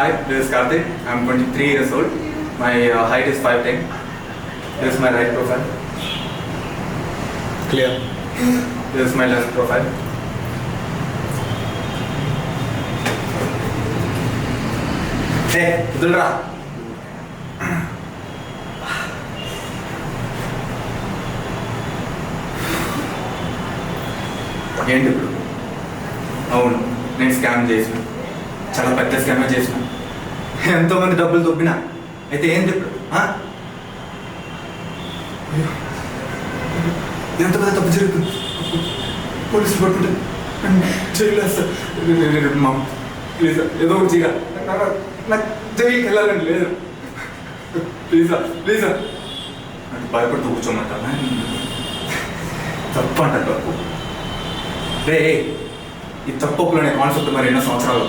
Hi, this is Karthik. I'm 23 years old. My height is 5'10". This is my right profile. Clear. This is my left profile. Hey, Dulra. ఏంటి ఇప్పుడు? అవును, నేను scam చేసిన, చాలా పెద్ద స్కామే చేసిన, ఎంతోమంది డబ్బులు దొబ్బినా. అయితే ఏంటి ఇప్పుడు? ఎంత పెద్ద తప్పు జరుగుతుంది, పోలీసులు పట్టుకుంటే జైలు వేస్తారు. మా ప్లీజ్ ఏదో ఒకటి చేయరా, నాకు జైలుకి వెళ్ళాలని లేదు. ప్లీజా ప్లీజా నాకు భయపడుతూ కూర్చోమంటారా? తప్పు అంటారు తప్పు. రే, ఈ తప్పులనే కాన్సెప్ట్ మరి ఎన్నో సంవత్సరాలు.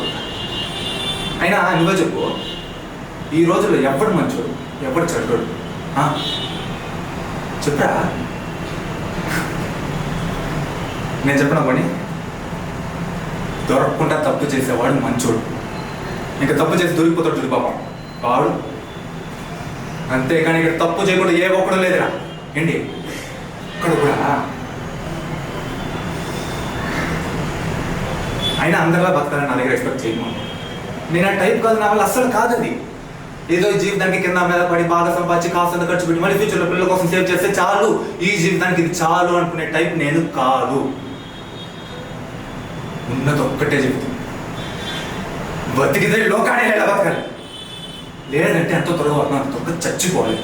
అయినా నువ్వే చెప్పు, ఈ రోజుల్లో ఎవడు మంచోడు, ఎవడు చెడ్డోడు? చెప్పరా? నేను చెప్పిన పని దొరకకుండా తప్పు చేసేవాడు మంచోడు, ఇంకా తప్పు చేసి దొరికిపోతాడు చూడు పాపం వాడు. అంతేకాని ఇక్కడ తప్పు చేయకుండా ఏ ఒక్కడు లేదురా. ఏంటి ఇక్కడ కూడా? అయినా అందరిలా బతకాలని నా దగ్గర ఎక్స్పెక్ట్ చేయను. నేను ఆ టైప్ కాదు, నా వల్ల అస్సలు కాదు అది. ఏదో జీవితానికి కింద మీద పడి బాగా సంపాదించి కాస్త ఖర్చు పెట్టి మళ్ళీ ఫ్యూచర్లో పిల్లల కోసం సేవ్ చేస్తే చాలు, ఈ జీవితానికి ఇది చాలు అనుకునే టైప్ నేను కాదు. ఉన్నది ఒక్కటే చెప్తాను, బతికితే లోకాన్ని ఎలా బతకాలి, లేదంటే ఎంతో త్వరగా అంత త్వరగా చచ్చిపోవాలి.